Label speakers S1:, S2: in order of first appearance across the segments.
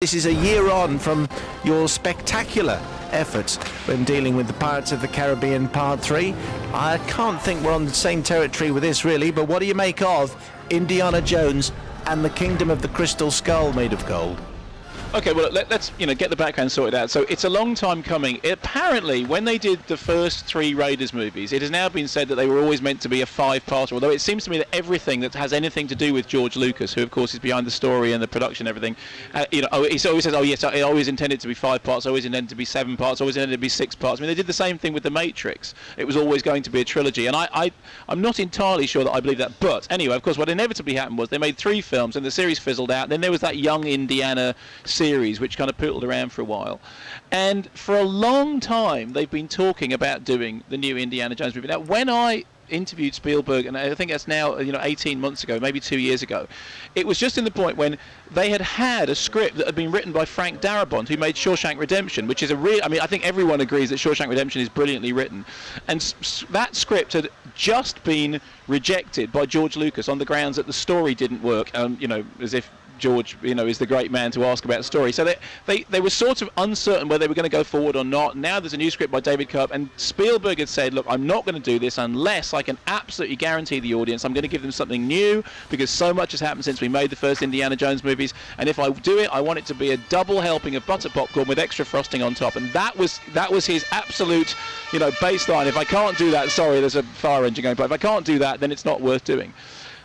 S1: This is a year on from your spectacular efforts when dealing with the Pirates of the Caribbean Part 3. I can't think we're on the same territory with this really, but what do you make of Indiana Jones and the Kingdom of the Crystal Skull made of gold?
S2: Okay, well, let's get the background sorted out. So it's a long time coming. Apparently, when they did the first three Raiders movies, it has now been said that they were always meant to be a five-parter, although it seems to me that everything that has anything to do with George Lucas, who, of course, is behind the story and the production and everything, he always says, oh, yes, I always intended to be 5 parts, always intended to be 7 parts, always intended to be 6 parts. I mean, they did the same thing with The Matrix. It was always going to be a trilogy, and I'm not entirely sure that I believe that. But, anyway, of course, what inevitably happened was they made 3 films, and the series fizzled out. Then there was that Young Indiana series which kind of poodled around for a while, and for a long time they've been talking about doing the new Indiana Jones movie. Now, when I interviewed Spielberg, and I think that's now 18 months ago, maybe 2 years ago, it was just in the point when they had a script that had been written by Frank Darabont, who made Shawshank Redemption, which is I think everyone agrees that Shawshank Redemption is brilliantly written, and that script had just been rejected by George Lucas on the grounds that the story didn't work, as if George, is the great man to ask about the story. So they were sort of uncertain whether they were going to go forward or not. Now there's a new script by David Koepp, and Spielberg had said, look, I'm not going to do this unless I can absolutely guarantee the audience I'm going to give them something new, because so much has happened since we made the first Indiana Jones movies, and if I do it, I want it to be a double helping of butter popcorn with extra frosting on top. And that was his absolute, baseline. If I can't do that, sorry, there's a fire engine going by. If I can't do that, then it's not worth doing.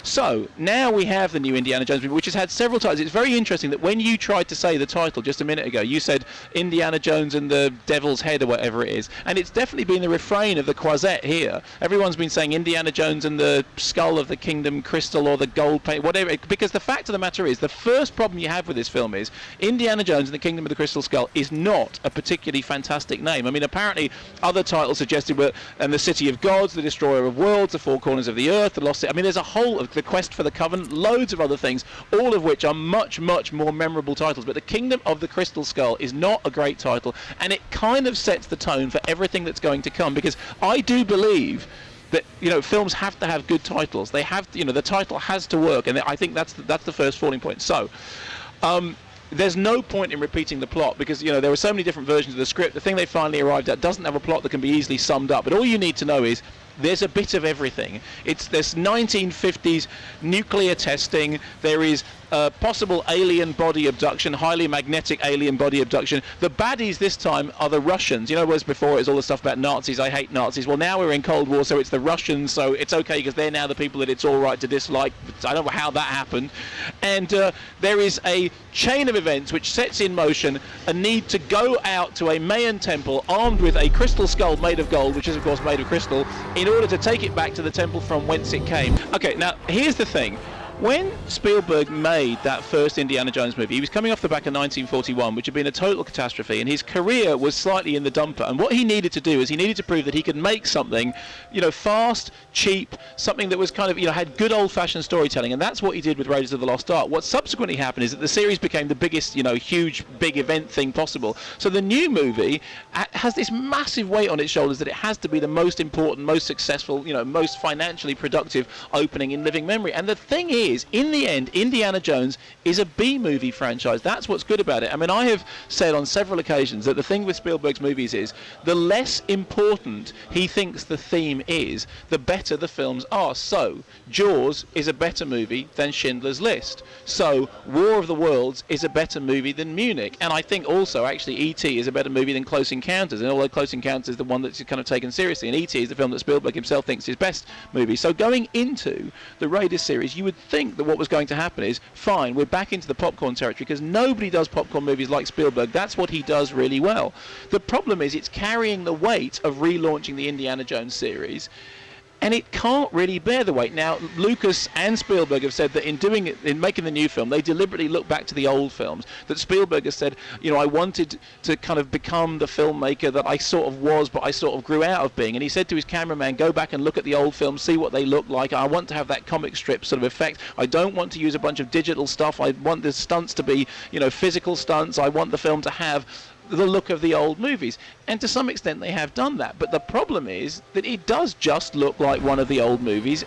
S2: So, now we have the new Indiana Jones movie, which has had several titles. It's very interesting that when you tried to say the title just a minute ago, you said Indiana Jones and the Devil's Head or whatever it is. And it's definitely been the refrain of the Croisette here. Everyone's been saying Indiana Jones and the Skull of the Kingdom Crystal or the Gold Paint, whatever. Because the fact of the matter is, the first problem you have with this film is Indiana Jones and the Kingdom of the Crystal Skull is not a particularly fantastic name. I mean, apparently other titles suggested were and the City of Gods, the Destroyer of Worlds, the Four Corners of the Earth, the Lost City. I mean, there's a whole of the Quest for the Covenant, loads of other things, all of which are much, much more memorable titles. But the Kingdom of the Crystal Skull is not a great title, and it kind of sets the tone for everything that's going to come, because I do believe that films have to have good titles. They have to, the title has to work, and I think that's the first falling point. So there's no point in repeating the plot, because there are so many different versions of the script. The thing they finally arrived at doesn't have a plot that can be easily summed up, but all you need to know is there's a bit of everything. There's 1950s nuclear testing. There is possible alien body abduction, highly magnetic alien body abduction. The baddies this time are the Russians. Whereas before it was all the stuff about Nazis, I hate Nazis. Well, now we're in Cold War, so it's the Russians, so it's okay because they're now the people that it's all right to dislike. I don't know how that happened. And there is a chain of events which sets in motion a need to go out to a Mayan temple armed with a crystal skull made of gold, which is of course made of crystal, in order to take it back to the temple from whence it came. Okay, now here's the thing. When Spielberg made that first Indiana Jones movie, he was coming off the back of 1941, which had been a total catastrophe, and his career was slightly in the dumper. And what he needed to do is he needed to prove that he could make something, fast, cheap, something that was kind of, had good old-fashioned storytelling, and that's what he did with Raiders of the Lost Ark. What subsequently happened is that the series became the biggest, huge, big event thing possible. So the new movie has this massive weight on its shoulders that it has to be the most important, most successful, most financially productive opening in living memory. And the thing is, in the end, Indiana Jones is a B-movie franchise. That's what's good about it. I mean, I have said on several occasions that the thing with Spielberg's movies is the less important he thinks the theme is, the better the films are. So, Jaws is a better movie than Schindler's List. So, War of the Worlds is a better movie than Munich. And I think also, actually, E.T. is a better movie than Close Encounters. And although Close Encounters is the one that's kind of taken seriously, and E.T. is the film that Spielberg himself thinks is his best movie. So, going into the Raiders series, you would think that what was going to happen is, fine, we're back into the popcorn territory, because nobody does popcorn movies like Spielberg. That's what he does really well. The problem is it's carrying the weight of relaunching the Indiana Jones series, and it can't really bear the weight. Now, Lucas and Spielberg have said that in making the new film, they deliberately look back to the old films. That Spielberg has said, I wanted to kind of become the filmmaker that I sort of was, but I sort of grew out of being. And he said to his cameraman, go back and look at the old films, see what they look like. I want to have that comic strip sort of effect. I don't want to use a bunch of digital stuff. I want the stunts to be, physical stunts. I want the film to have the look of the old movies, and to some extent they have done that, but the problem is that it does just look like one of the old movies,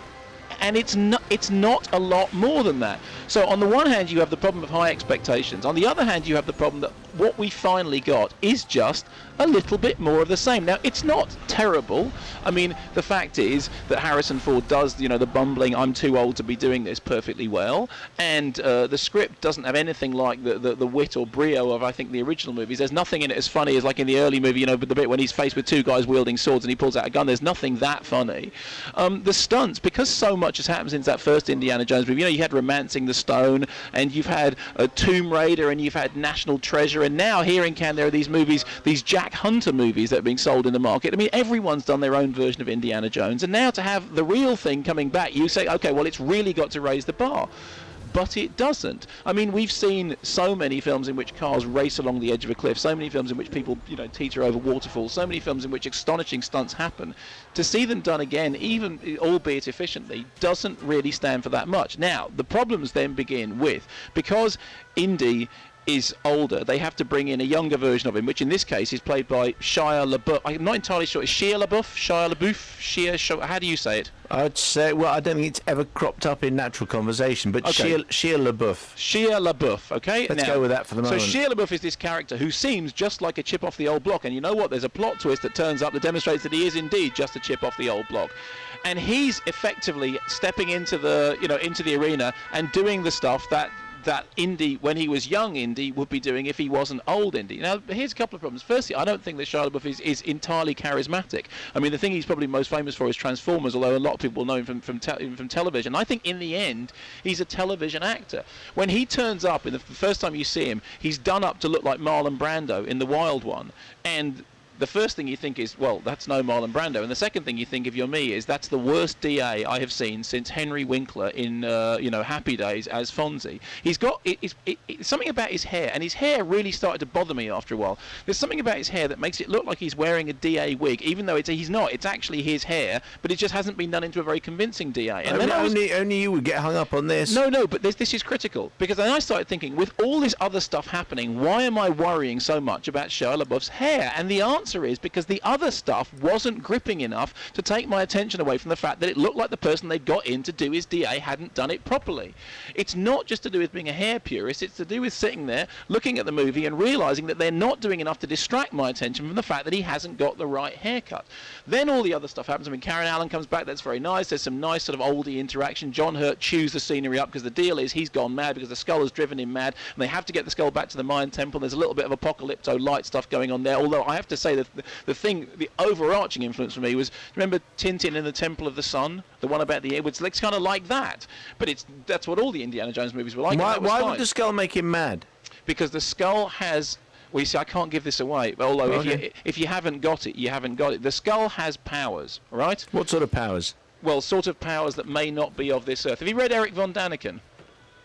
S2: and it's not a lot more than that. So on the one hand, you have the problem of high expectations. On the other hand, you have the problem that what we finally got is just a little bit more of the same. Now, it's not terrible. I mean, the fact is that Harrison Ford does, the bumbling, I'm too old to be doing this perfectly well, and the script doesn't have anything like the wit or brio of, I think, the original movies. There's nothing in it as funny as like in the early movie, the bit when he's faced with two guys wielding swords and he pulls out a gun. There's nothing that funny. The stunts, because so much has happened since that first Indiana Jones movie, you had Romancing the Stone, and you've had Tomb Raider, and you've had National Treasure, and now here in Cannes there are these movies, these Jack Hunter movies that are being sold in the market. I mean, everyone's done their own version of Indiana Jones, and now to have the real thing coming back, you say, okay, well, it's really got to raise the bar. But it doesn't. I mean, we've seen so many films in which cars race along the edge of a cliff, so many films in which people, teeter over waterfalls, so many films in which astonishing stunts happen. To see them done again, even albeit efficiently, doesn't really stand for that much. Now, the problems then begin with, because Indy is older, they have to bring in a younger version of him, which in this case is played by Shia LaBeouf. I'm not entirely sure. Is Shia LaBeouf? Shia LaBeouf? How do you say it?
S1: I'd say, well, I don't think it's ever cropped up in natural conversation, but
S2: okay.
S1: Shia LaBeouf.
S2: Shia LaBeouf, okay?
S1: Let's go with that for the moment.
S2: So Shia LaBeouf is this character who seems just like a chip off the old block, and you know what? There's a plot twist that turns up that demonstrates that he is indeed just a chip off the old block. And he's effectively stepping into the arena and doing the stuff that Indy, when he was young Indy, would be doing if he wasn't old Indy. Now, here's a couple of problems. Firstly, I don't think that Shia LaBeouf is entirely charismatic. I mean, the thing he's probably most famous for is Transformers, although a lot of people know him from television. I think in the end, he's a television actor. When he turns up, the first time you see him, he's done up to look like Marlon Brando in The Wild One. And the first thing you think is, well, that's no Marlon Brando. And the second thing you think, if you're me, is that's the worst DA I have seen since Henry Winkler in, Happy Days as Fonzie. He's got something about his hair, and his hair really started to bother me after a while. There's something about his hair that makes it look like he's wearing a DA wig, even though he's not. It's actually his hair, but it just hasn't been done into a very convincing DA. And
S1: only you would get hung up on this.
S2: No, but this is critical, because then I started thinking, with all this other stuff happening, why am I worrying so much about Shia LaBeouf's hair? And the answer is because the other stuff wasn't gripping enough to take my attention away from the fact that it looked like the person they got in to do his DA hadn't done it properly. It's not just to do with being a hair purist, it's to do with sitting there looking at the movie and realising that they're not doing enough to distract my attention from the fact that he hasn't got the right haircut. Then all the other stuff happens. I mean, Karen Allen comes back, that's very nice. There's some nice sort of oldie interaction. John Hurt chews the scenery up because the deal is he's gone mad because the skull has driven him mad, and they have to get the skull back to the Mayan temple. There's a little bit of apocalypto light stuff going on there, although I have to say that the overarching influence for me was, remember Tintin in the Temple of the Sun, the one about the Edwards? It's kind of like that, but that's what all the Indiana Jones movies were like.
S1: Why would the skull make him mad?
S2: Because the skull has, well, you see, I can't give this away, although if you haven't got it, you haven't got it. The skull has powers, right?
S1: What sort of powers?
S2: Well, sort of powers that may not be of this earth. Have you read Eric von Daniken?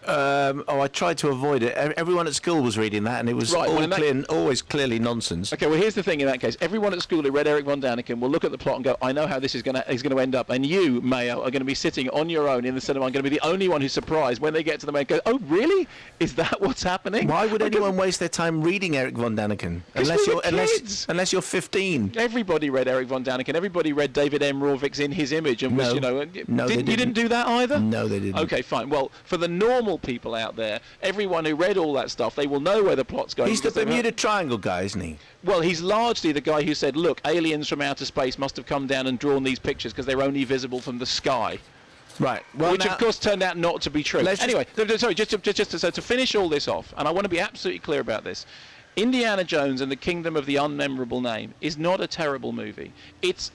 S1: I tried to avoid it. Everyone at school was reading that, and it was always clearly nonsense.
S2: Okay, well, here's the thing in that case. Everyone at school who read Eric von Daniken will look at the plot and go, I know how this is going to end up. And you, Mayo, are going to be sitting on your own in the cinema. I'm going to be the only one who's surprised when they get to the main and go, oh, really? Is that what's happening?
S1: Why would anyone waste their time reading Eric von Daniken? Unless you're 15.
S2: Everybody read Eric von Daniken. Everybody read David M. Rovick's In His Image. And
S1: you
S2: didn't do that either?
S1: No, they didn't.
S2: Okay, fine. Well, for the normal people out there, everyone who read all that stuff, they will know where the plot's going.
S1: He's the Bermuda Triangle guy, isn't he?
S2: Well, he's largely the guy who said, look, aliens from outer space must have come down and drawn these pictures because they're only visible from the sky.
S1: Right. Well,
S2: which, of course, turned out not to be true. Anyway, sorry, just to finish all this off, and I want to be absolutely clear about this, Indiana Jones and the Kingdom of the Unmemorable Name is not a terrible movie. It's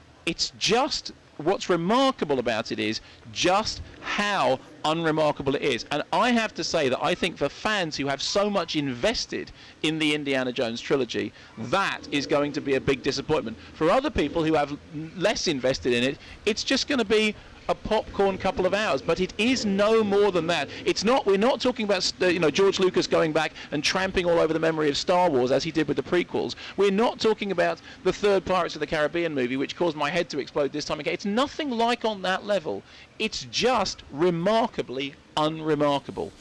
S2: just... What's remarkable about it is just how unremarkable it is. And I have to say that I think for fans who have so much invested in the Indiana Jones trilogy, that is going to be a big disappointment. For other people who have less invested in it, it's just going to be a popcorn couple of hours, but it is no more than that. It's not. We're not talking about George Lucas going back and tramping all over the memory of Star Wars as he did with the prequels. We're not talking about the third Pirates of the Caribbean movie, which caused my head to explode this time again. It's nothing like on that level. It's just remarkably unremarkable.